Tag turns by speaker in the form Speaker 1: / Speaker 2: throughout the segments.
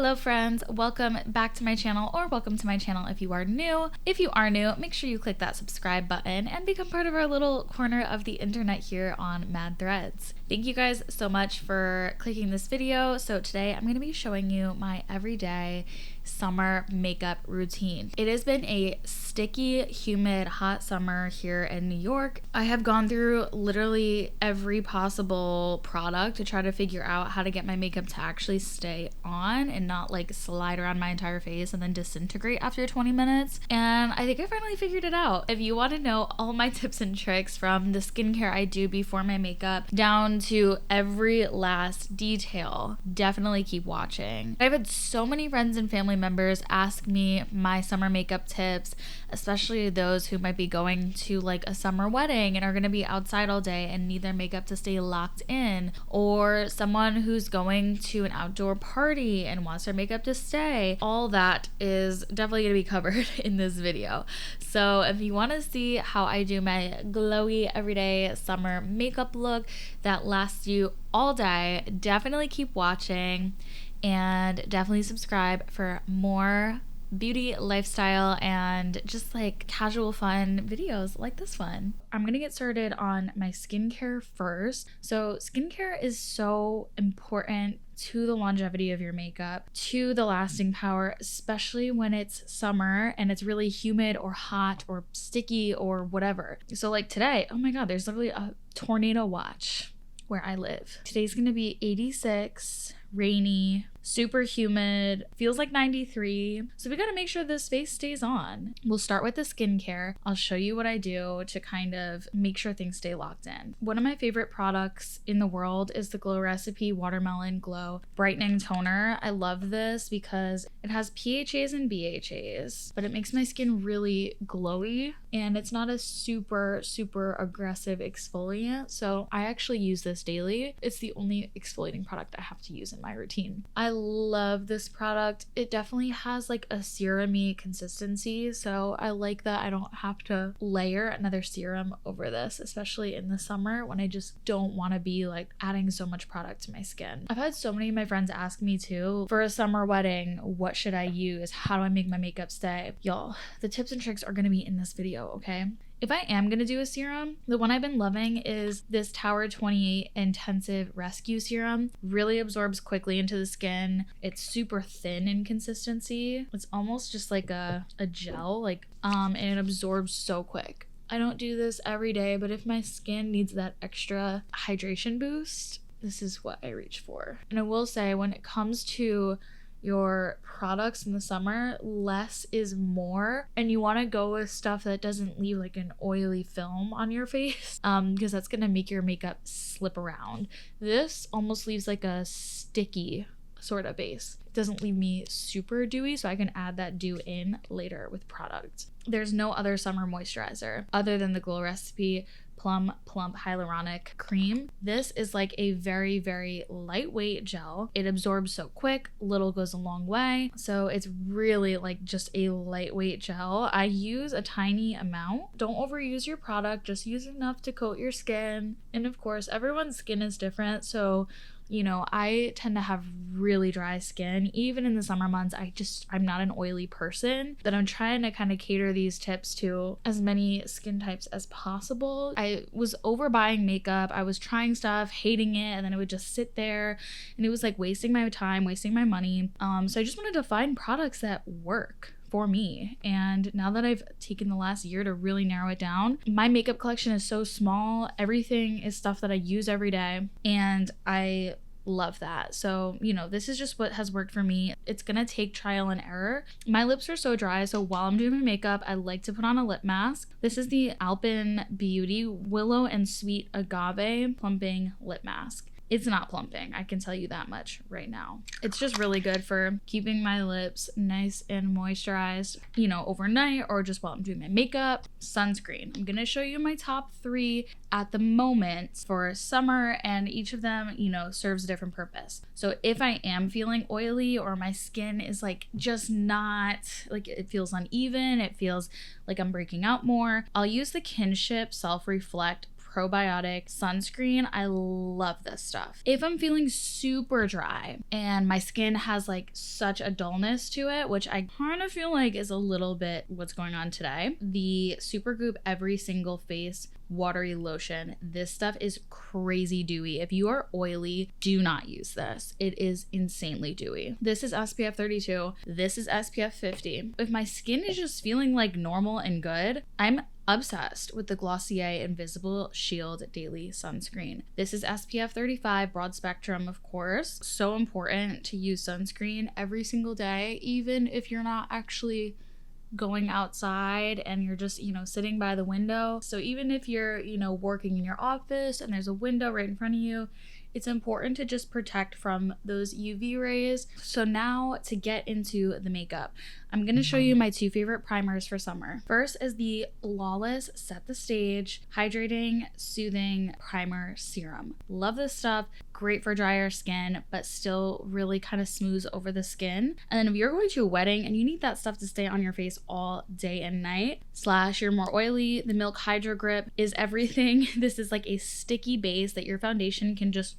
Speaker 1: Hello friends, welcome back to my channel, or welcome to my channel if you are new. If you are new, make sure you click that subscribe button and become part of our little corner of the internet here on Mad Threads. Thank you guys so much for clicking this video. So today I'm going to be showing you my everyday summer makeup routine. It has been a sticky, humid, hot summer here in New York. I have gone through literally every possible product to try to figure out how to get my makeup to actually stay on and not like slide around my entire face and then disintegrate after 20 minutes. And I think I finally figured it out. If you want to know all my tips and tricks from the skincare I do before my makeup down to every last detail, definitely keep watching. I've had so many friends and family members ask me my summer makeup tips, especially those who might be going to like a summer wedding and are going to be outside all day and need their makeup to stay locked in, or someone who's going to an outdoor party and wants their makeup to stay. All that is definitely going to be covered in this video. So if you want to see how I do my glowy everyday summer makeup look that lasts you all day, definitely keep watching and definitely subscribe for more beauty, lifestyle, and just like casual fun videos like this one. I'm gonna get started on my skincare first. So skincare is so important to the longevity of your makeup, to the lasting power, especially when it's summer and it's really humid or hot or sticky or whatever. So like today, oh my god, there's literally a tornado watch where I live. Today's gonna be 86, rainy, super humid, feels like 93. So we gotta make sure this face stays on. We'll start with the skincare. I'll show you what I do to kind of make sure things stay locked in. One of my favorite products in the world is the Glow Recipe Watermelon Glow Brightening Toner. I love this because it has PHAs and BHAs, but it makes my skin really glowy and it's not a super aggressive exfoliant. So I actually use this daily. It's the only exfoliating product I have to use in my routine. I love this product. It definitely has like a serum-y consistency, so I like that I don't have to layer another serum over this, especially in the summer when I just don't want to be like adding so much product to my skin. I've had so many of my friends ask me too, for a summer wedding, what should I use? How do I make my makeup stay? Y'all, the tips and tricks are going to be in this video, okay? If I am going to do a serum, the one I've been loving is this Tower 28 Intensive Rescue Serum. Really absorbs quickly into the skin. It's super thin in consistency. It's almost just like a gel, and it absorbs so quick. I don't do this every day, but if my skin needs that extra hydration boost, this is what I reach for. And I will say, when it comes to your products in the summer, less is more, and you want to go with stuff that doesn't leave like an oily film on your face, because that's gonna make your makeup slip around. This almost leaves like a sticky sort of base. It doesn't leave me super dewy, so I can add that dew in later with product. There's no other summer moisturizer other than the Glow Recipe Plum Plump Hyaluronic Cream. This is like a very lightweight gel. It absorbs so quick, little goes a long way. So it's really like just a lightweight gel. I use a tiny amount. Don't overuse your product, just use enough to coat your skin. And of course, everyone's skin is different, so you know, I tend to have really dry skin. Even in the summer months, I'm not an oily person, but I'm trying to kind of cater these tips to as many skin types as possible. I was overbuying makeup. I was trying stuff, hating it, and then it would just sit there and it was like wasting my time, wasting my money. So I just wanted to find products that work for me. And now that I've taken the last year to really narrow it down, my makeup collection is so small. Everything is stuff that I use every day, and I love that. So, you know, this is just what has worked for me. It's gonna take trial and error. My lips are so dry, so while I'm doing my makeup, I like to put on a lip mask. This is the Alpenbeauty Willow and Sweet Agave Plumping Lip Mask. It's not plumping, I can tell you that much right now. It's just really good for keeping my lips nice and moisturized, you know, overnight or just while I'm doing my makeup. Sunscreen. I'm gonna show you my top 3 at the moment for summer, and each of them, you know, serves a different purpose. So if I am feeling oily or my skin is like just not, like it feels uneven, it feels like I'm breaking out more, I'll use the Kinship Self Reflect probiotic sunscreen. I love this stuff. If I'm feeling super dry and my skin has like such a dullness to it, which I kind of feel like is a little bit what's going on today, the Supergoop Every Single Face watery lotion. This stuff is crazy dewy. If you are oily, do not use this. It is insanely dewy. This is SPF 32. This is SPF 50. If my skin is just feeling like normal and good, I'm obsessed with the Glossier Invisible Shield Daily Sunscreen. This is SPF 35, broad spectrum, of course. So important to use sunscreen every single day, even if you're not actually going outside and you're just, sitting by the window. So even if you're, working in your office and there's a window right in front of you, it's important to just protect from those UV rays. So now to get into the makeup, I'm going to show you my two favorite primers for summer. First is the Flawless Set the Stage Hydrating Soothing Primer Serum. Love this stuff. Great for drier skin, but still really kind of smooths over the skin. And then if you're going to a wedding and you need that stuff to stay on your face all day and night, / you're more oily, the Milk Hydro Grip is everything. This is like a sticky base that your foundation can just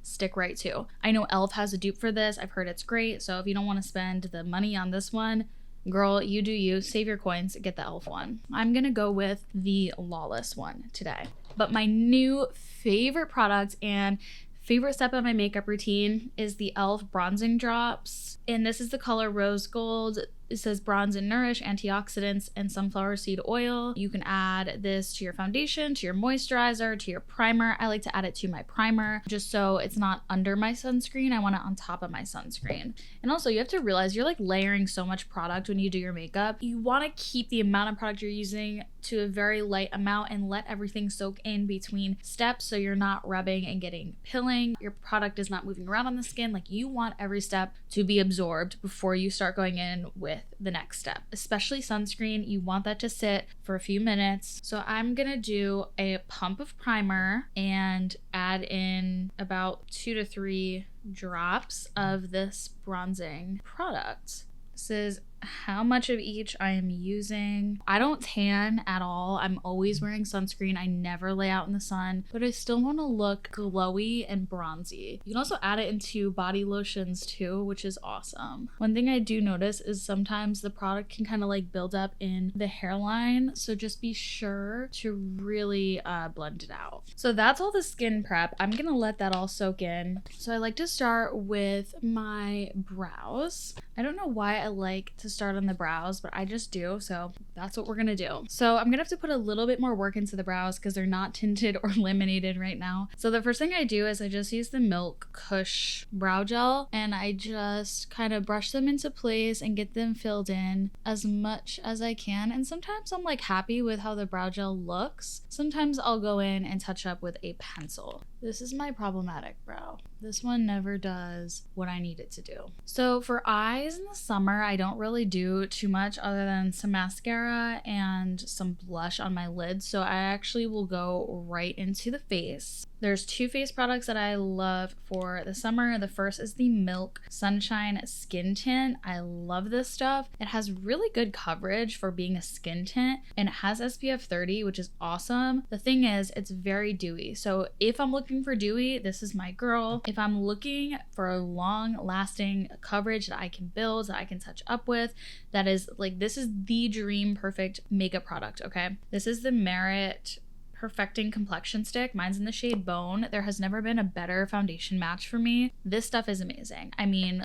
Speaker 1: stick right to. I know e.l.f. has a dupe for this. I've heard it's great. So if you don't want to spend the money on this one, girl, you do you. Save your coins, get the e.l.f. one. I'm gonna go with the Flawless one today. But my new favorite product and favorite step of my makeup routine is the e.l.f. Bronzing Drops. And this is the color Rose Gold. It says bronze and nourish, antioxidants, and sunflower seed oil. You can add this to your foundation, to your moisturizer, to your primer. I like to add it to my primer just so it's not under my sunscreen. I want it on top of my sunscreen. And also you have to realize you're like layering so much product when you do your makeup. You want to keep the amount of product you're using to a very light amount and let everything soak in between steps so you're not rubbing and getting pilling. Your product is not moving around on the skin. Like, you want every step to be absorbed before you start going in with the next step. Especially sunscreen, you want that to sit for a few minutes. So I'm gonna do a pump of primer and add in about 2 to 3 drops of this bronzing product. This is how much of each I am using. I don't tan at all. I'm always wearing sunscreen. I never lay out in the sun, but I still want to look glowy and bronzy. You can also add it into body lotions too, which is awesome. One thing I do notice is sometimes the product can kind of like build up in the hairline, so just be sure to really blend it out. So that's all the skin prep. I'm gonna let that all soak in. So I like to start with my brows. I don't know why I like to start on the brows, but I just do, so that's what we're gonna do. So I'm gonna have to put a little bit more work into the brows because they're not tinted or laminated right now. So the first thing I do is I just use the Milk Kush brow gel and I just kind of brush them into place and get them filled in as much as I can. And sometimes I'm like happy with how the brow gel looks. Sometimes I'll go in and touch up with a pencil. This is my problematic brow. This one never does what I need it to do. So for eyes in the summer, I don't really do too much other than some mascara and some blush on my lids. So I actually will go right into the face. There's 2 face products that I love for the summer. The first is the Milk Sunshine Skin Tint. I love this stuff. It has really good coverage for being a skin tint and it has SPF 30, which is awesome. The thing is, it's very dewy. So if I'm looking for dewy, this is my girl. If I'm looking for a long lasting coverage that I can build, that I can touch up with, that is like, this is the dream perfect makeup product, okay? This is the Merit Perfecting Complexion Stick. Mine's in the shade Bone. There has never been a better foundation match for me. This stuff is amazing. I mean,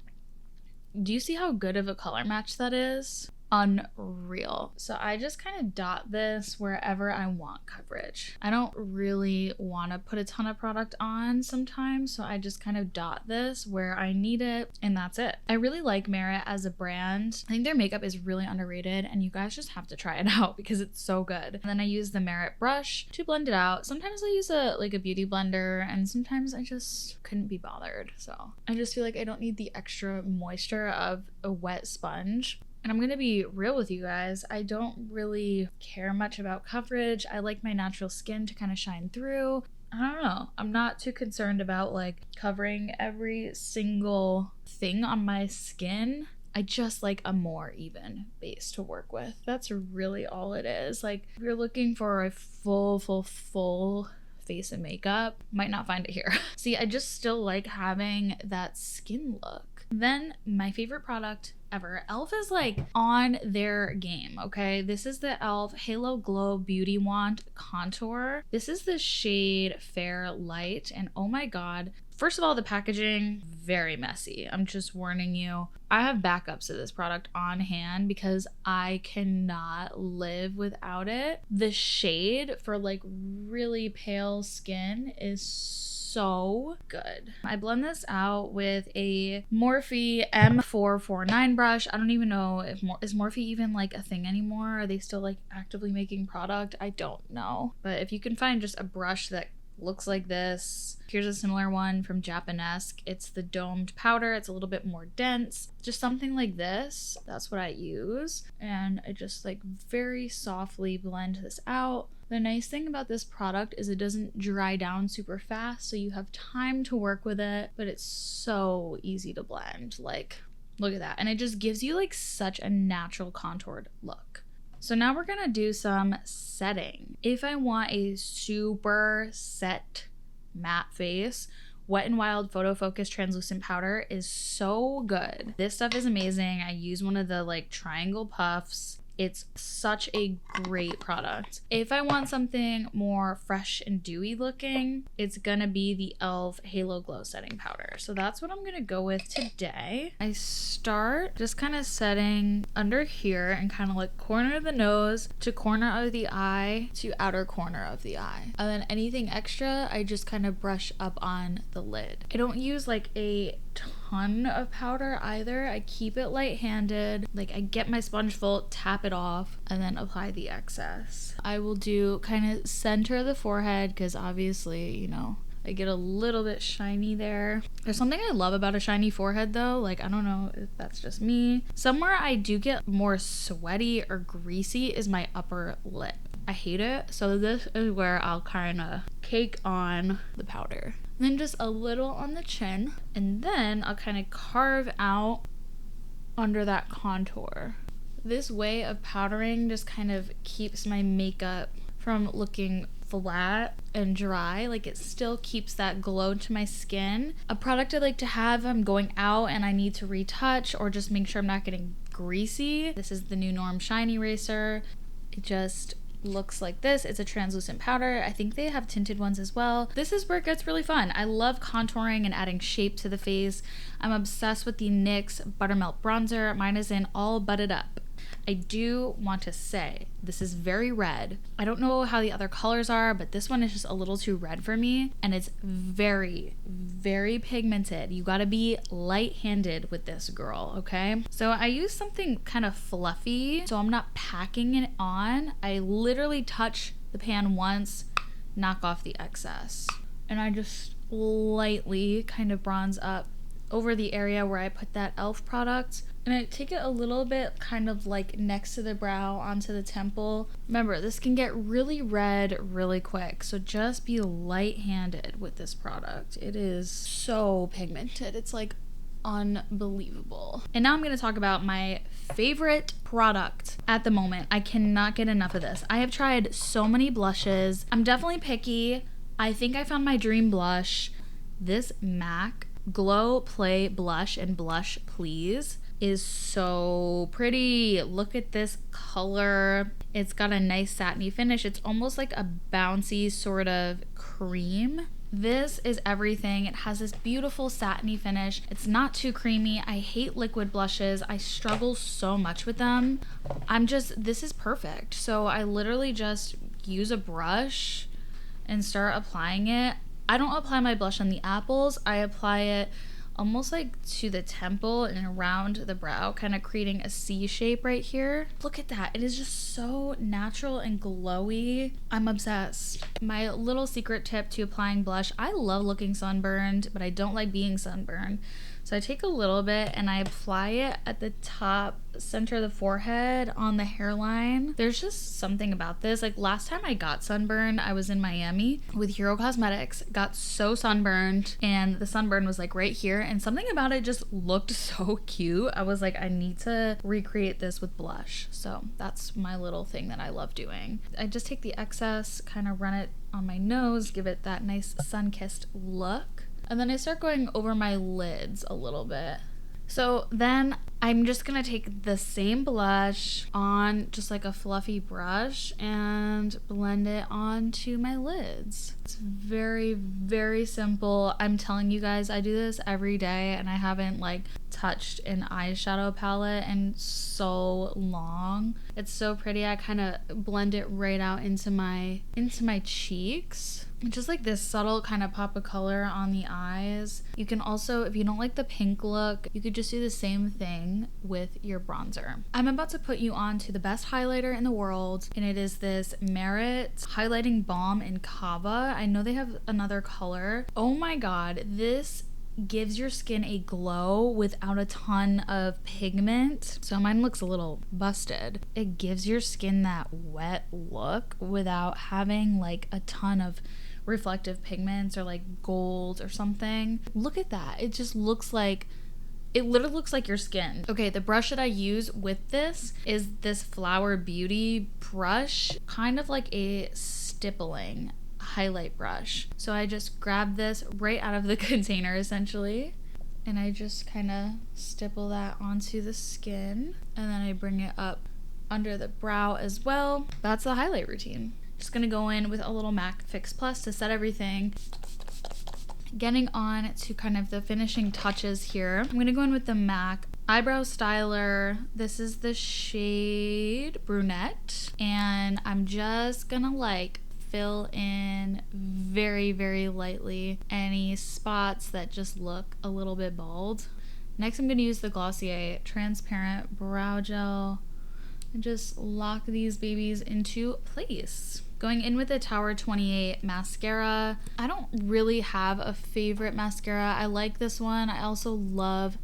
Speaker 1: do you see how good of a color match that is? Unreal. So I just kind of dot this wherever I want coverage. I don't really want to put a ton of product on sometimes, so I just kind of dot this where I need it, and that's it. I really like Merit as a brand. I think their makeup is really underrated and you guys just have to try it out because it's so good. And then I use the Merit brush to blend it out. Sometimes I use a beauty blender and sometimes I just couldn't be bothered. So I just feel like I don't need the extra moisture of a wet sponge. And I'm gonna be real with you guys, I don't really care much about coverage. I like my natural skin to kind of shine through. I don't know. I'm not too concerned about like covering every single thing on my skin. I just like a more even base to work with. That's really all it is. Like, if you're looking for a full face of makeup. Might not find it here. See, I just still like having that skin look. Then my favorite product ever. e.l.f. is like on their game, okay? This is the e.l.f. Halo Glow Beauty Wand Contour. This is the shade Fair Light, and oh my god. First of all, the packaging, very messy. I'm just warning you. I have backups of this product on hand because I cannot live without it. The shade for like really pale skin is so good. I blend this out with a Morphe M449 brush. I don't even know if is Morphe even like a thing anymore. Are they still like actively making product? I don't know. But if you can find just a brush that looks like this. Here's a similar one from Japanesque. It's the domed powder. It's a little bit more dense. Just something like this. That's what I use. And I just like very softly blend this out. The nice thing about this product is it doesn't dry down super fast, so you have time to work with it, but it's so easy to blend. Like, look at that. And it just gives you like such a natural contoured look. So now we're gonna do some setting. If I want a super set matte face, Wet n Wild Photo Focus Translucent Powder is so good. This stuff is amazing. I use one of the like triangle puffs. It's such a great product. If I want something more fresh and dewy looking, it's gonna be the e.l.f. Halo Glow Setting Powder. So that's what I'm gonna go with today. I start just kind of setting under here and kind of like corner of the nose to corner of the eye to outer corner of the eye. And then anything extra, I just kind of brush up on the lid. I don't use like a ton of powder either. I keep it light-handed. Like I get my sponge full, tap it off, and then apply the excess. I will do kind of center of the forehead because obviously, you know, I get a little bit shiny there. There's something I love about a shiny forehead though. Like, I don't know if that's just me. Somewhere I do get more sweaty or greasy is my upper lip. I hate it. So this is where I'll kind of cake on the powder. And then just a little on the chin. And then I'll kind of carve out under that contour. This way of powdering just kind of keeps my makeup from looking flat and dry. Like it still keeps that glow to my skin. A product I like to have if I'm going out and I need to retouch or just make sure I'm not getting greasy. This is the New Norm Shine Eraser. It just looks like this. It's a translucent powder. I think they have tinted ones as well. This is where it gets really fun. I love contouring and adding shape to the face. I'm obsessed with the NYX Buttermelt Bronzer. Mine is in All Butted Up. I do want to say this is very red. I don't know how the other colors are, but this one is just a little too red for me, and it's very, very pigmented. You gotta be light-handed with this, girl, okay? So I use something kind of fluffy, so I'm not packing it on. I literally touch the pan once, knock off the excess, and I just lightly kind of bronze up over the area where I put that e.l.f. product. And I take it a little bit kind of like next to the brow onto the temple. Remember, this can get really red really quick, so just be light-handed with this product. It is so pigmented. It's like unbelievable. And now I'm going to talk about my favorite product at the moment. I cannot get enough of this. I have tried so many blushes. I'm definitely picky. I think I found my dream blush. This MAC Glow Play Blush and Blush Please is so pretty. Look at this color. It's got a nice satiny finish. It's almost like a bouncy sort of cream. This is everything. It has this beautiful satiny finish. It's not too creamy. I hate liquid blushes. I struggle so much with them. This is perfect. So I literally just use a brush and start applying it. I don't apply my blush on the apples. I apply it almost like to the temple and around the brow, kind of creating a C shape right here. Look at that. It is just so natural and glowy. I'm obsessed. My little secret tip to applying blush, I love looking sunburned, but I don't like being sunburned. So I take a little bit and I apply it at the top center of the forehead on the hairline. There's just something about this. Like last time I got sunburned, I was in Miami with Hero Cosmetics, got so sunburned, and the sunburn was like right here, and something about it just looked so cute. I was like, I need to recreate this with blush. So that's my little thing that I love doing. I just take the excess, kind of run it on my nose, give it that nice sun-kissed look. And then I start going over my lids a little bit. So then I'm just gonna take the same blush on just like a fluffy brush and blend it onto my lids. It's very, very simple. I'm telling you guys, I do this every day and I haven't like touched an eyeshadow palette in so long. It's so pretty. I kind of blend it right out into my cheeks. Just like this subtle kind of pop of color on the eyes. You can also, if you don't like the pink look, you could just do the same thing with your bronzer. I'm about to put you on to the best highlighter in the world, and it is this Merit Highlighting Balm in Kava. I know they have another color. Oh my god, this gives your skin a glow without a ton of pigment. So mine looks a little busted. It gives your skin that wet look without having like a ton of reflective pigments or like gold or something. Look at that. It just looks like, it literally looks like your skin. Okay, the brush that I use with this is this Flower Beauty brush, kind of like a stippling highlight brush. So I just grab this right out of the container essentially, and I just kind of stipple that onto the skin, and then I bring it up under the brow as well. That's the highlight routine. Just gonna go in with a little MAC Fix Plus to set everything. Getting on to kind of the finishing touches here. I'm gonna go in with the MAC Eyebrow Styler. This is the shade Brunette, and I'm just gonna like fill in very, very lightly any spots that just look a little bit bald. Next, I'm gonna use the Glossier Transparent Brow Gel and just lock these babies into place. Going in with the Tower 28 mascara. I don't really have a favorite mascara. I like this one. I also love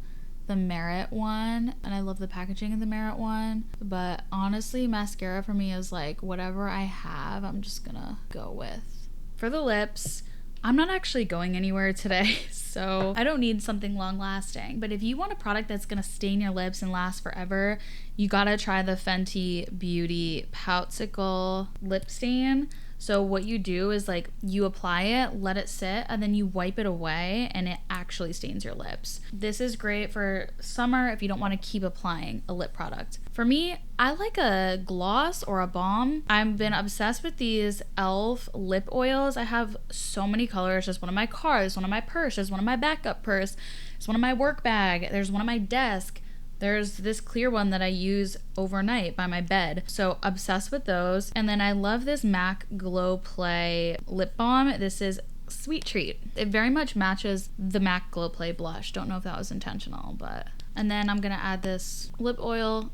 Speaker 1: the Merit one, and I love the packaging of the Merit one. But honestly, mascara for me is like whatever I have, I'm just gonna go with. For the lips, I'm not actually going anywhere today, so I don't need something long lasting. But if you want a product that's gonna stain your lips and last forever, you gotta try the Fenty Beauty Poutsicle lip stain. So what you do is like you apply it, let it sit, and then you wipe it away, and it actually stains your lips. This is great for summer if you don't want to keep applying a lip product. For me, I like a gloss or a balm. I've been obsessed with these e.l.f. lip oils. I have so many colors. There's one in my car, there's one in my purse, there's one in my backup purse, there's one in my work bag, there's one on my desk. There's this clear one that I use overnight by my bed. So obsessed with those. And then I love this MAC Glow Play lip balm. This is Sweet Treat. It very much matches the MAC Glow Play blush. Don't know if that was intentional, but. And then I'm gonna add this lip oil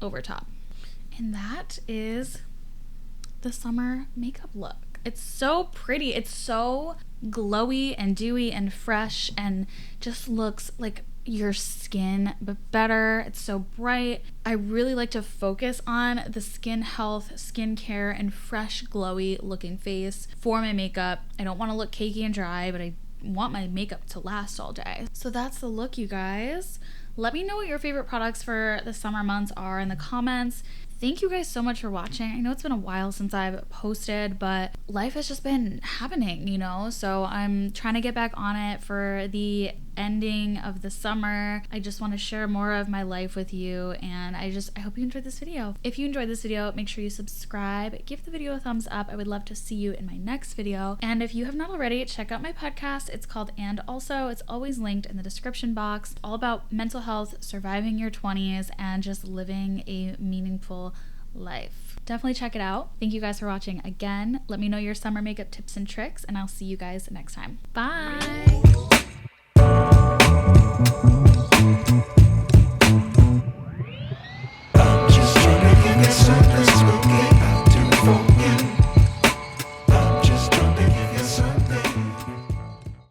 Speaker 1: over top. And that is the summer makeup look. It's so pretty. It's so glowy and dewy and fresh and just looks like your skin, but better. It's so bright. I really like to focus on the skin health, skincare, and fresh, glowy looking face for my makeup. I don't want to look cakey and dry, but I want my makeup to last all day. So that's the look, you guys. Let me know what your favorite products for the summer months are in the comments. Thank you guys so much for watching. I know it's been a while since I've posted, but life has just been happening, you know? So I'm trying to get back on it for the ending of the summer. I just want to share more of my life with you, and I hope you enjoyed this video. If you enjoyed this video, make sure you subscribe, give the video a thumbs up. I would love to see you in my next video. And if you have not already, check out my podcast. It's called And Also. It's always linked in the description box. All about mental health, surviving your 20s, and just living a meaningful life. Definitely check it out. Thank you guys for watching again. Let me know your summer makeup tips and tricks, and I'll see you guys next time. Bye!